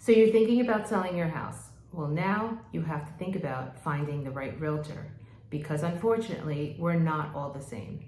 So you're thinking about selling your house. Well, now you have to think about finding the right realtor, because unfortunately, we're not all the same.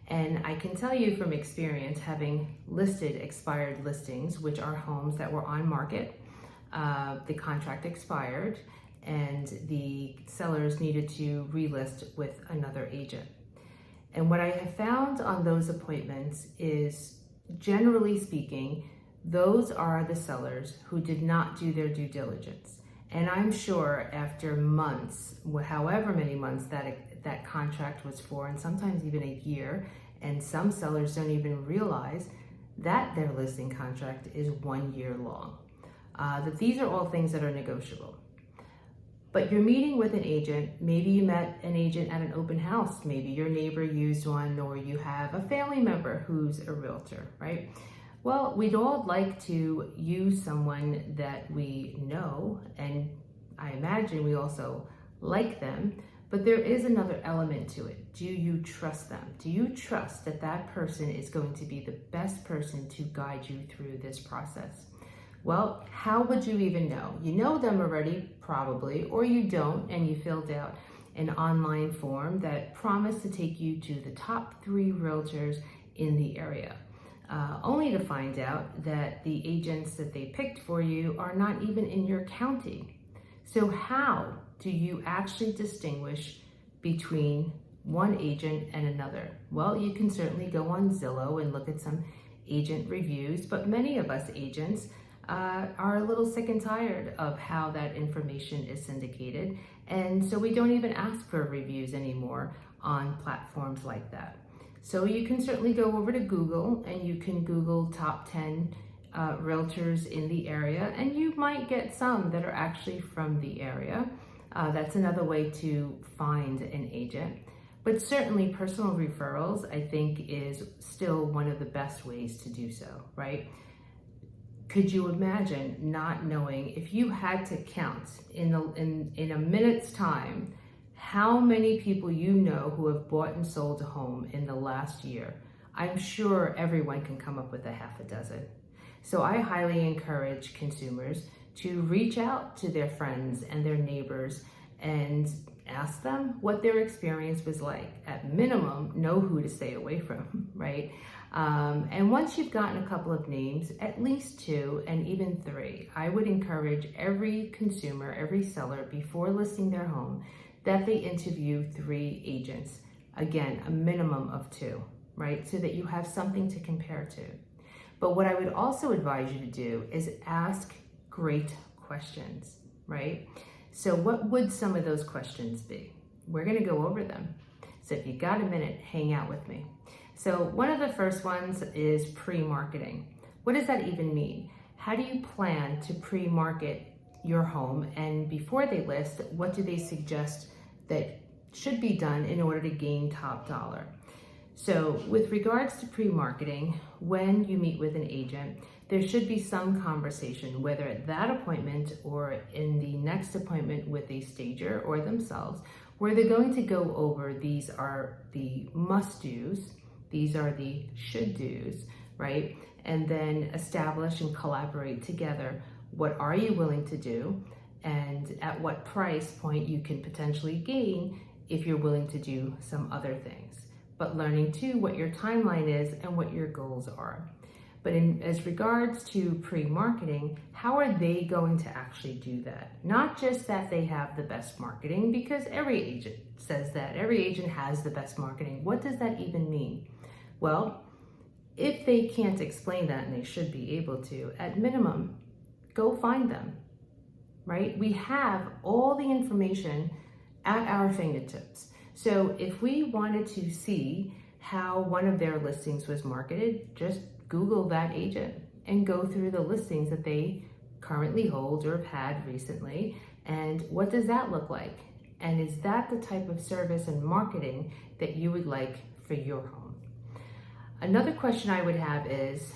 And I can tell you from experience, having listed expired listings, which are homes that were on market, the contract expired, and the sellers needed to relist with another agent. And what I have found on those appointments is, generally speaking, those are the sellers who did not do their due diligence. And I'm sure after months, however many months that contract was for, and sometimes even a year, and some sellers don't even realize that their listing contract is 1 year long. That these are all things that are negotiable. But you're meeting with an agent, maybe you met an agent at an open house, maybe your neighbor used one, or you have a family member who's a realtor, right? Well, we'd all like to use someone that we know, and I imagine we also like them, but there is another element to it. Do you trust them? Do you trust that that person is going to be the best person to guide you through this process? Well, how would you even know? You know them already, probably, or you don't, and you filled out an online form that promised to take you to the top 3 realtors in the area, only to find out that the agents that they picked for you are not even in your county. So how do you actually distinguish between one agent and another? Well, you can certainly go on Zillow and look at some agent reviews, but many of us agents are a little sick and tired of how that information is syndicated. And so we don't even ask for reviews anymore on platforms like that. So you can certainly go over to Google and you can Google top 10 realtors in the area, and you might get some that are actually from the area. That's another way to find an agent. But certainly personal referrals, I think, is still one of the best ways to do so, right? Could you imagine not knowing, if you had to count in a minute's time, how many people you know who have bought and sold a home in the last year? I'm sure everyone can come up with a half a dozen. So I highly encourage consumers to reach out to their friends and their neighbors and ask them what their experience was like. At minimum, know who to stay away from, right? And once you've gotten a couple of names, at least 2 and even 3, I would encourage every consumer, every seller, before listing their home, that they interview 3 agents. Again, a minimum of 2, right? So that you have something to compare to. But what I would also advise you to do is ask great questions, right? So what would some of those questions be? We're gonna go over them. So if you got a minute, hang out with me. So one of the first ones is pre-marketing. What does that even mean? How do you plan to pre-market your home? And before they list, what do they suggest that should be done in order to gain top dollar? So with regards to pre-marketing, when you meet with an agent, there should be some conversation, whether at that appointment or in the next appointment with a stager or themselves, where they're going to go over, these are the must-dos, these are the should-dos, right? And then establish and collaborate together, what are you willing to do, and at what price point you can potentially gain if you're willing to do some other things. But learning too what your timeline is and what your goals are. But as regards to pre-marketing, how are they going to actually do that? Not just that they have the best marketing, because every agent says that. Every agent has the best marketing. What does that even mean? Well, if they can't explain that, and they should be able to, at minimum, go find them, right? We have all the information at our fingertips. So if we wanted to see how one of their listings was marketed, just Google that agent and go through the listings that they currently hold or have had recently, and what does that look like? And is that the type of service and marketing that you would like for your home? Another question I would have is,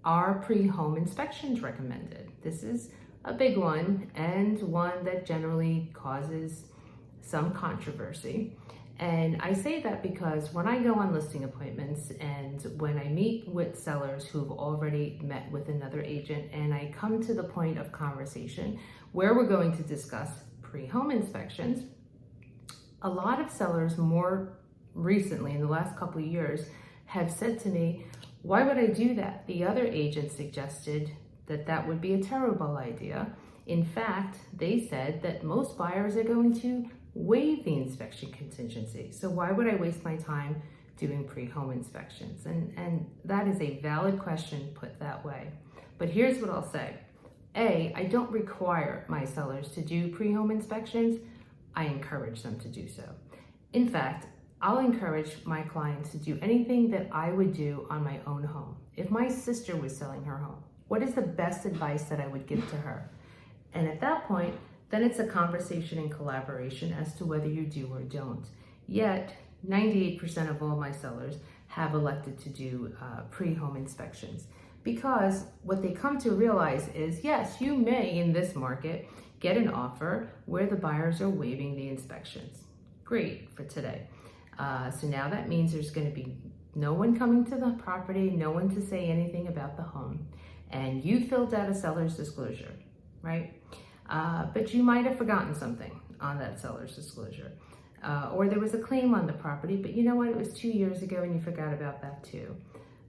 are pre-home inspections recommended? This is a big one, and one that generally causes some controversy. And I say that because when I go on listing appointments and when I meet with sellers who've already met with another agent and I come to the point of conversation where we're going to discuss pre-home inspections, a lot of sellers more recently in the last couple of years have said to me, why would I do that? The other agent suggested that that would be a terrible idea. In fact, they said that most buyers are going to waive the inspection contingency. So why would I waste my time doing pre-home inspections? And that is a valid question put that way. But here's what I'll say. A, I don't require my sellers to do pre-home inspections. I encourage them to do so. In fact, I'll encourage my clients to do anything that I would do on my own home. If my sister was selling her home, what is the best advice that I would give to her? And at that point, then it's a conversation and collaboration as to whether you do or don't. Yet, 98% of all my sellers have elected to do pre-home inspections because what they come to realize is, yes, you may in this market get an offer where the buyers are waiving the inspections. Great for today. So now that means there's going to be no one coming to the property, no one to say anything about the home, and you filled out a seller's disclosure, right? But you might have forgotten something on that seller's disclosure. Or there was a claim on the property, but you know what? It was 2 years ago and you forgot about that too.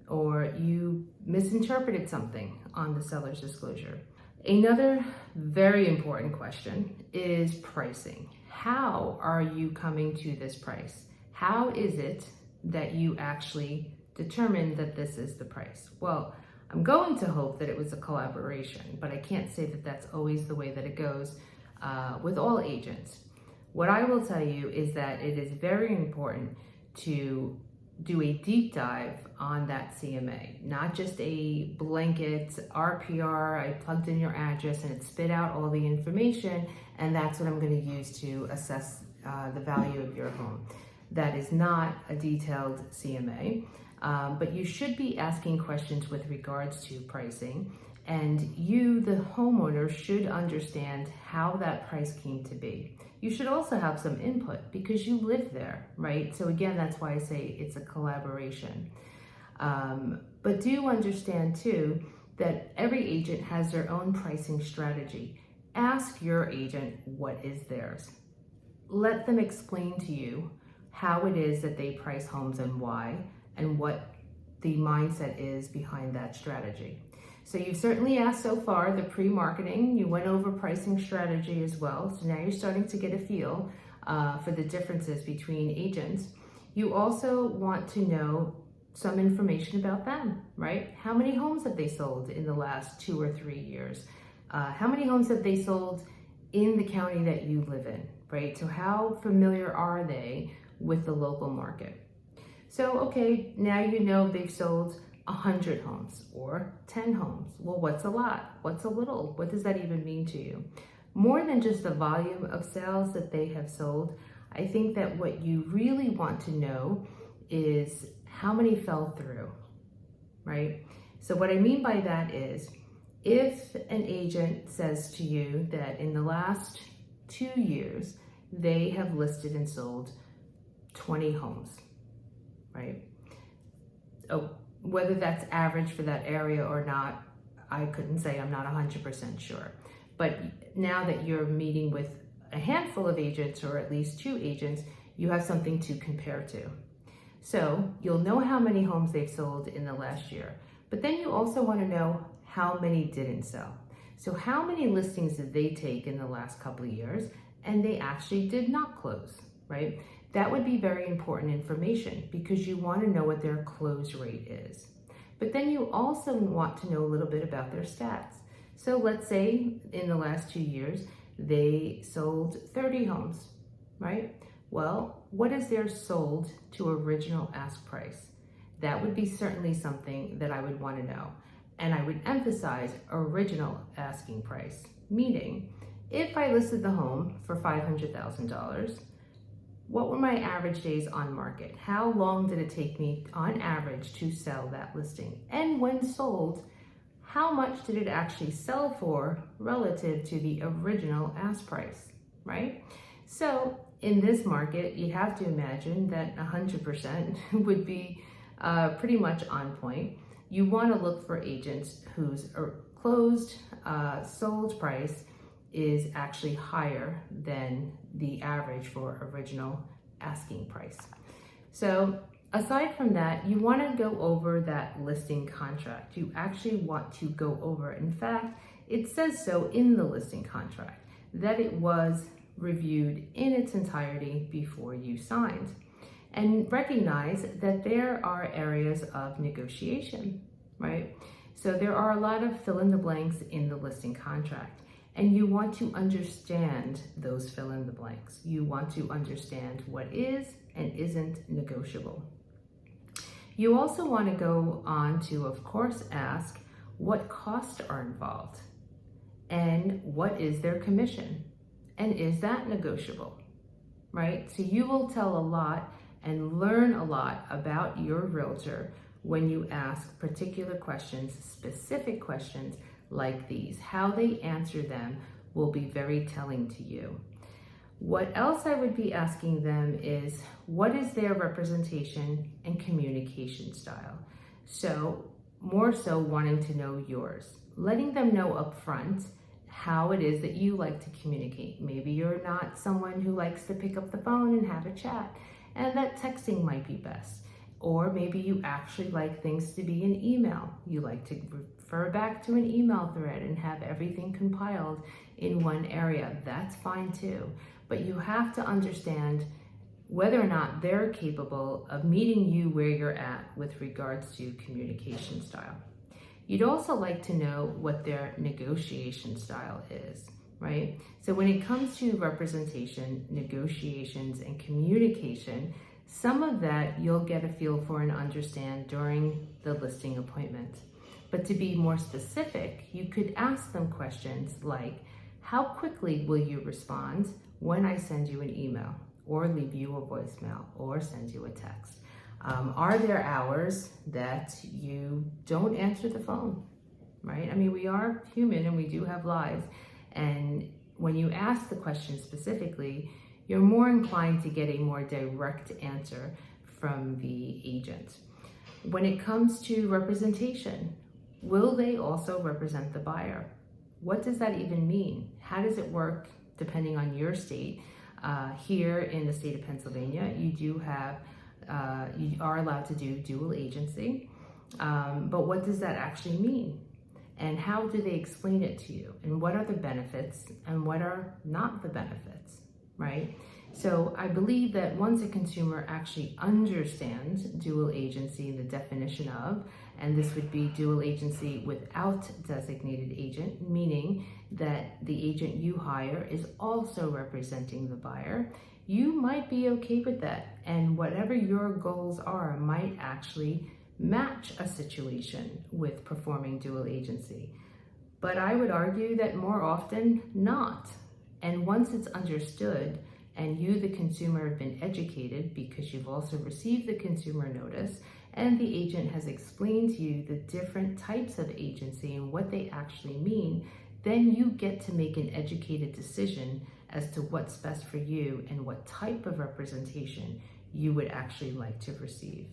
Or you misinterpreted something on the seller's disclosure. Another very important question is pricing. How are you coming to this price? How is it that you actually determined that this is the price? Well, I'm going to hope that it was a collaboration, but I can't say that that's always the way that it goes with all agents. What I will tell you is that it is very important to do a deep dive on that CMA, not just a blanket RPR, I plugged in your address and it spit out all the information, and that's what I'm going to use to assess the value of your home. That is not a detailed CMA. But you should be asking questions with regards to pricing, and you, the homeowner, should understand how that price came to be. You should also have some input because you live there, right? So again, that's why I say it's a collaboration. But do understand too that every agent has their own pricing strategy. Ask your agent what is theirs. Let them explain to you how it is that they price homes and why, and what the mindset is behind that strategy. So you've certainly asked so far the pre-marketing, you went over pricing strategy as well. So now you're starting to get a feel for the differences between agents. You also want to know some information about them, right? How many homes have they sold in the last 2 or 3 years? How many homes have they sold in the county that you live in, right? So how familiar are they with the local market? So, okay, now you know they've sold 100 homes or 10 homes. Well, what's a lot? What's a little? What does that even mean to you? More than just the volume of sales that they have sold, I think that what you really want to know is how many fell through, right? So what I mean by that is, if an agent says to you that in the last 2 years, they have listed and sold 20 homes, right? Oh, whether that's average for that area or not, I couldn't say, I'm not 100% sure. But now that you're meeting with a handful of agents, or at least 2 agents, you have something to compare to. So you'll know how many homes they've sold in the last year, but then you also want to know how many didn't sell. So how many listings did they take in the last couple of years and they actually did not close, right? That would be very important information because you want to know what their close rate is. But then you also want to know a little bit about their stats. So let's say in the last 2 years, they sold 30 homes, right? Well, what is their sold to original ask price? That would be certainly something that I would want to know. And I would emphasize original asking price, meaning if I listed the home for $500,000, what were my average days on market? How long did it take me on average to sell that listing? And when sold, how much did it actually sell for relative to the original ask price, right? So in this market, you have to imagine that 100% would be pretty much on point. You want to look for agents whose closed sold price is actually higher than the average for original asking price. So aside from that, you want to go over that listing contract. You actually want to go over, in fact, it says so in the listing contract, that it was reviewed in its entirety before you signed. And recognize that there are areas of negotiation, right? So there are a lot of fill in the blanks in the listing contract, and you want to understand those fill in the blanks. You want to understand what is and isn't negotiable. You also want to go on to, of course, ask what costs are involved and what is their commission, and is that negotiable, right? So you will tell a lot and learn a lot about your realtor when you ask particular questions, specific questions like these. How they answer them will be very telling to you. What else I would be asking them is, what is their representation and communication style? So more so wanting to know yours, letting them know up front how it is that you like to communicate. Maybe you're not someone who likes to pick up the phone and have a chat, and that texting might be best. Or maybe you actually like things to be in email. You like to refer back to an email thread and have everything compiled in one area. That's fine too. But you have to understand whether or not they're capable of meeting you where you're at with regards to communication style. You'd also like to know what their negotiation style is, right? So when it comes to representation, negotiations, and communication, some of that you'll get a feel for and understand during the listing appointment. But to be more specific, you could ask them questions like, how quickly will you respond when I send you an email, or leave you a voicemail, or send you a text? Are there hours that you don't answer the phone, right? I mean, we are human and we do have lives. And when you ask the question specifically, you're more inclined to get a more direct answer from the agent. When it comes to representation, will they also represent the buyer? What does that even mean? How does it work depending on your state? Here in the state of Pennsylvania, you are allowed to do dual agency, but what does that actually mean? And how do they explain it to you? And what are the benefits and what are not the benefits, right? So I believe that once a consumer actually understands dual agency, the definition of, and this would be dual agency without designated agent, meaning that the agent you hire is also representing the buyer, you might be okay with that. And whatever your goals are might actually match a situation with performing dual agency. But I would argue that more often not. And once it's understood, and you, the consumer, have been educated because you've also received the consumer notice, and the agent has explained to you the different types of agency and what they actually mean, then you get to make an educated decision as to what's best for you and what type of representation you would actually like to receive.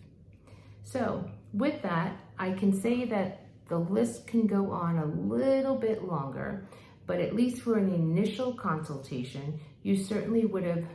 So with that, I can say that the list can go on a little bit longer, but at least for an initial consultation, you certainly would have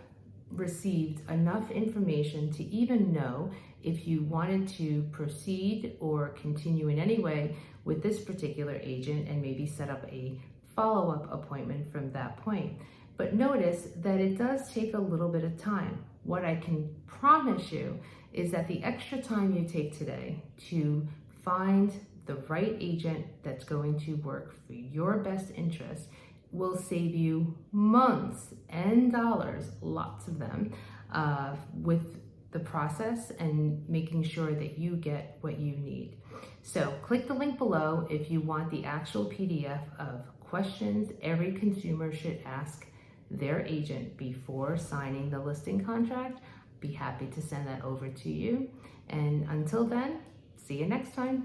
received enough information to even know if you wanted to proceed or continue in any way with this particular agent and maybe set up a follow-up appointment from that point. But notice that it does take a little bit of time. What I can promise you is that the extra time you take today to find the right agent that's going to work for your best interest will save you months and dollars, lots of them, with the process and making sure that you get what you need. So click the link below if you want the actual PDF of questions every consumer should ask their agent before signing the listing contract. Be happy to send that over to you. And until then, see you next time.